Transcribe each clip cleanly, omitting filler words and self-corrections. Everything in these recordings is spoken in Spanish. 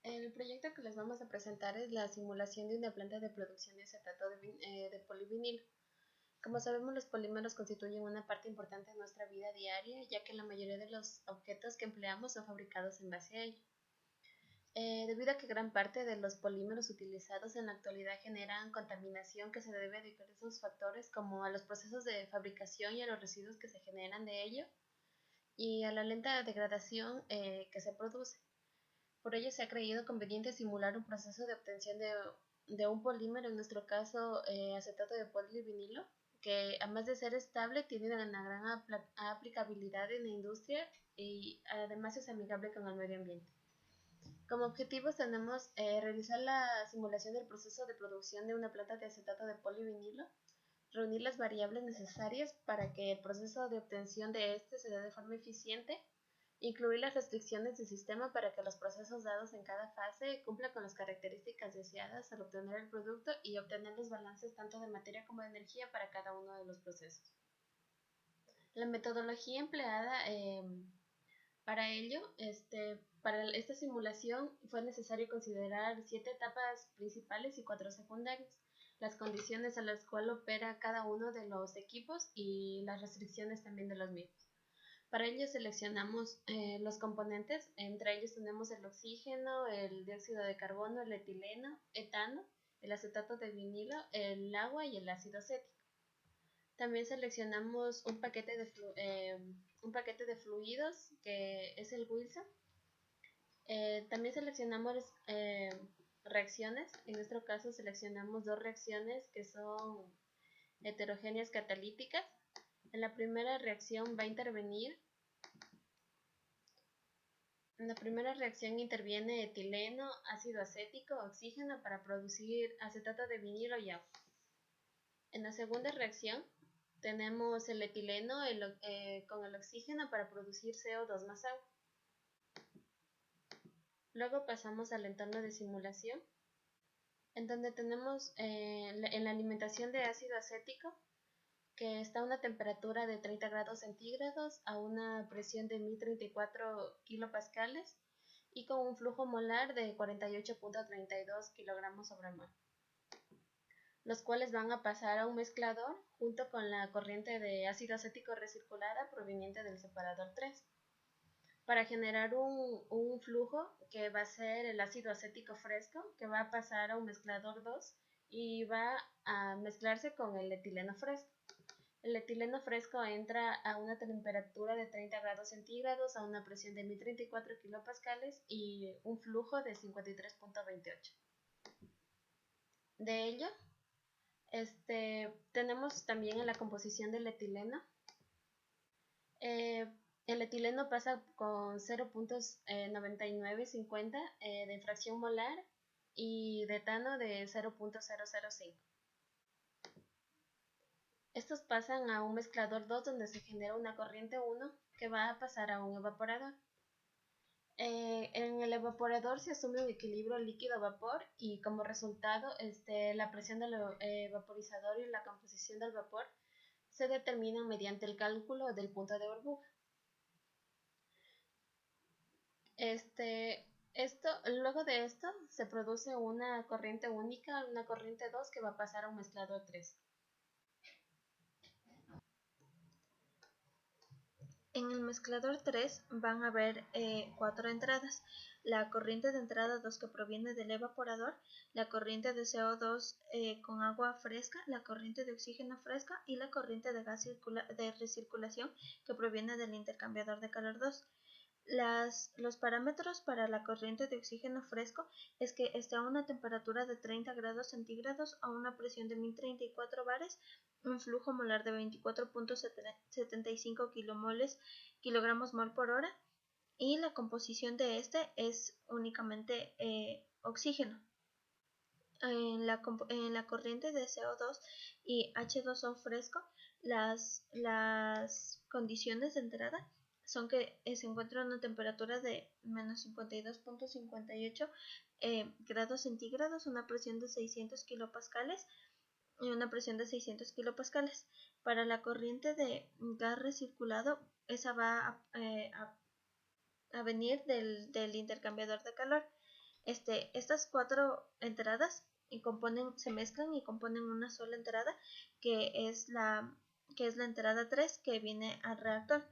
El proyecto que les vamos a presentar es la simulación de una planta de producción de acetato de polivinilo. Como sabemos, los polímeros constituyen una parte importante de nuestra vida diaria, ya que la mayoría de los objetos que empleamos son fabricados en base a ello. Debido a que gran parte de los polímeros utilizados en la actualidad generan contaminación que se debe a diversos factores, como a los procesos de fabricación y a los residuos que se generan de ello, y a la lenta degradación que se produce. Por ello se ha creído conveniente simular un proceso de obtención de un polímero, en nuestro caso acetato de polivinilo, que además de ser estable tiene una gran aplicabilidad en la industria y además es amigable con el medio ambiente. Como objetivos tenemos realizar la simulación del proceso de producción de una planta de acetato de polivinilo, reunir las variables necesarias para que el proceso de obtención de este se dé de forma eficiente, incluir las restricciones del sistema para que los procesos dados en cada fase cumplan con las características deseadas al obtener el producto y obtener los balances tanto de materia como de energía para cada uno de los procesos. La metodología empleada para ello, para esta simulación fue necesario considerar 7 etapas principales y 4 secundarias, las condiciones a las cuales opera cada uno de los equipos y las restricciones también de los mismos. Para ello seleccionamos los componentes, entre ellos tenemos el oxígeno, el dióxido de carbono, el etileno, etano, el acetato de vinilo, el agua y el ácido acético. También seleccionamos un paquete de fluidos que es el Wilson. También seleccionamos reacciones, en nuestro caso seleccionamos 2 reacciones que son heterogéneas catalíticas. En la primera reacción interviene etileno, ácido acético, oxígeno para producir acetato de vinilo y agua. En la segunda reacción tenemos el etileno con el oxígeno para producir CO2 más agua. Luego pasamos al entorno de simulación, en donde tenemos en la alimentación de ácido acético, que está a una temperatura de 30 grados centígrados a una presión de 1034 kilopascales y con un flujo molar de 48.32 kilogramos sobre mol, los cuales van a pasar a un mezclador junto con la corriente de ácido acético recirculada proveniente del separador 3, para generar un flujo que va a ser el ácido acético fresco, que va a pasar a un mezclador 2 y va a mezclarse con el etileno fresco. El etileno fresco entra a una temperatura de 30 grados centígrados a una presión de 1034 kilopascales y un flujo de 53.28. De ello, tenemos también en la composición del etileno. El etileno pasa con 0.9950 de fracción molar y de etano de 0.005. Estos pasan a un mezclador 2 donde se genera una corriente 1 que va a pasar a un evaporador. En el evaporador se asume un equilibrio líquido-vapor y como resultado la presión del vaporizador y la composición del vapor se determinan mediante el cálculo del punto de burbuja. Luego de esto se produce una corriente única, una corriente 2 que va a pasar a un mezclador 3. En el mezclador 3 van a haber 4 entradas: la corriente de entrada 2 que proviene del evaporador, la corriente de CO2 con agua fresca, la corriente de oxígeno fresca y la corriente de gas de recirculación que proviene del intercambiador de calor 2. Los parámetros para la corriente de oxígeno fresco es que esté a una temperatura de 30 grados centígrados a una presión de 1034 bares, un flujo molar de 24.75 kilogramos mol por hora, y la composición de este es únicamente oxígeno. En la corriente de CO2 y H2O fresco, las condiciones de entrada son que se encuentra a una temperatura de menos 52.58 grados centígrados, una presión de 600 kilopascales y una presión de 600 kilopascales. Para la corriente de gas recirculado, esa va a venir del intercambiador de calor. Estas 4 entradas se mezclan y componen una sola entrada que es la entrada 3 que viene al reactor.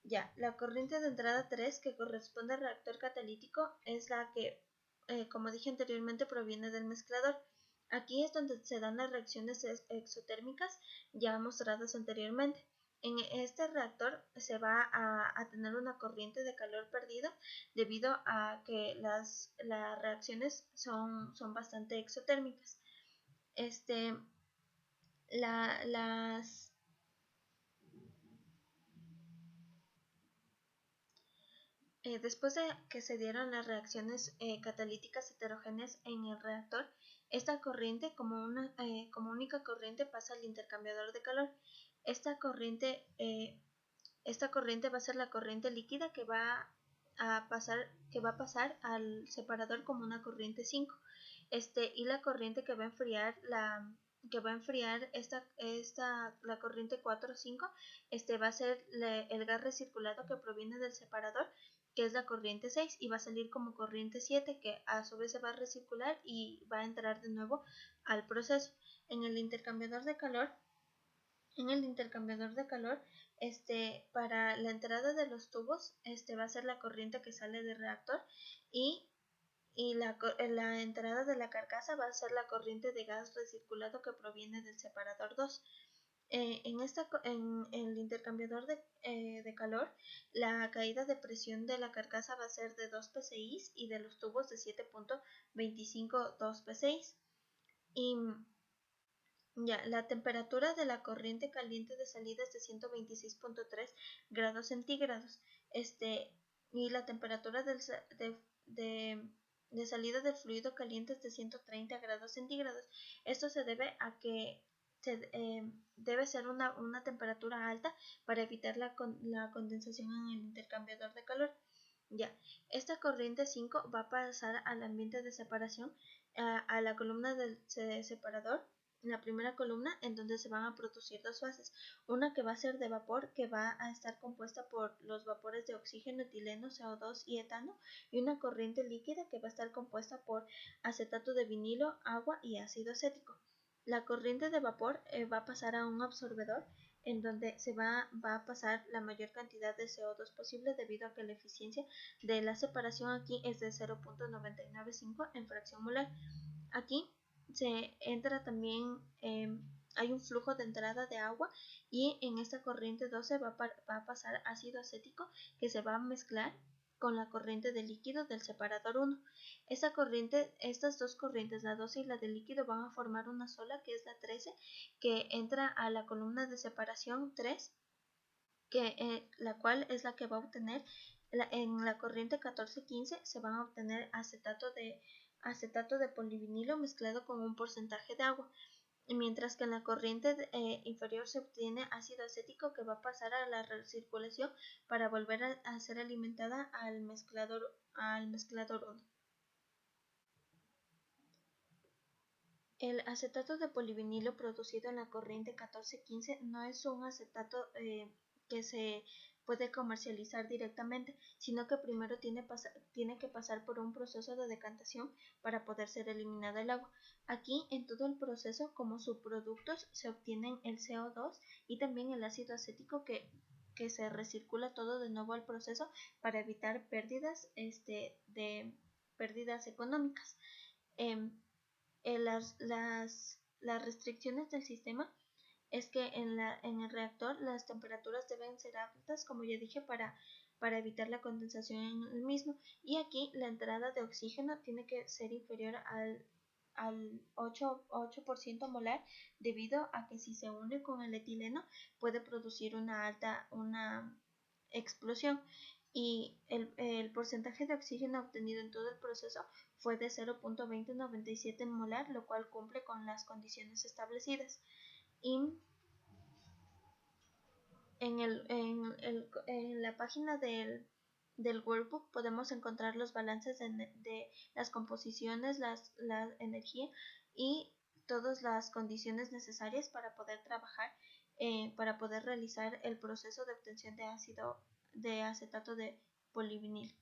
Ya, la corriente de entrada 3 que corresponde al reactor catalítico es la que, como dije anteriormente, proviene del mezclador. Aquí es donde se dan las reacciones exotérmicas ya mostradas anteriormente. En este reactor se va a tener una corriente de calor perdido debido a que las reacciones son bastante exotérmicas. Las Después de que se dieron las reacciones catalíticas heterogéneas en el reactor, esta corriente como única corriente pasa al intercambiador de calor. Esta corriente va a ser la corriente líquida que va a pasar al separador como una corriente 5. Y la corriente que va a enfriar la corriente 4 o 5, va a ser el gas recirculado que proviene del separador, que es la corriente 6, y va a salir como corriente 7, que a su vez se va a recircular y va a entrar de nuevo al proceso. En el intercambiador de calor, para la entrada de los tubos, va a ser la corriente que sale del reactor, y la entrada de la carcasa va a ser la corriente de gas recirculado que proviene del separador 2. En el intercambiador de calor, la caída de presión de la carcasa va a ser de 2 psi y de los tubos de 7.25 2 psi. Y ya, la temperatura de la corriente caliente de salida es de 126.3 grados centígrados. Y la temperatura de salida del fluido caliente es de 130 grados centígrados. Esto se debe a que debe ser una temperatura alta para evitar la condensación en el intercambiador de calor. Ya, esta corriente 5 va a pasar al ambiente de separación, a la columna del separador, la primera columna, en donde se van a producir dos fases, una que va a ser de vapor, que va a estar compuesta por los vapores de oxígeno, etileno, CO2 y etano, y una corriente líquida que va a estar compuesta por acetato de vinilo, agua y ácido acético. La corriente de vapor va a pasar a un absorbedor, en donde se va a pasar la mayor cantidad de CO2 posible, debido a que la eficiencia de la separación aquí es de 0.995 en fracción molar. Aquí se entra también, hay un flujo de entrada de agua, y en esta corriente 12 va a pasar ácido acético, que se va a mezclar con la corriente de líquido del separador 1. Estas dos corrientes, la 12 y la de líquido, van a formar una sola, que es la 13, que entra a la columna de separación 3, la cual es la que va a obtener, en la corriente 14-15 se van a obtener acetato de polivinilo mezclado con un porcentaje de agua, mientras que en la corriente inferior se obtiene ácido acético, que va a pasar a la recirculación para volver a ser alimentada al mezclador 1. El acetato de polivinilo producido en la corriente 14-15 no es un acetato que se puede comercializar directamente, sino que primero tiene que pasar por un proceso de decantación para poder ser eliminado el agua. Aquí, en todo el proceso, como subproductos, se obtienen el CO2 y también el ácido acético, que se recircula todo de nuevo al proceso para evitar pérdidas económicas. Las restricciones del sistema es que en el reactor las temperaturas deben ser altas, como ya dije, para evitar la condensación en el mismo, y aquí la entrada de oxígeno tiene que ser inferior al 8% molar, debido a que si se une con el etileno puede producir una explosión, y el porcentaje de oxígeno obtenido en todo el proceso fue de 0.2097 molar, lo cual cumple con las condiciones establecidas. Y en la página del workbook podemos encontrar los balances de las composiciones, la energía y todas las condiciones necesarias para poder trabajar, para poder realizar el proceso de obtención de acetato de polivinil.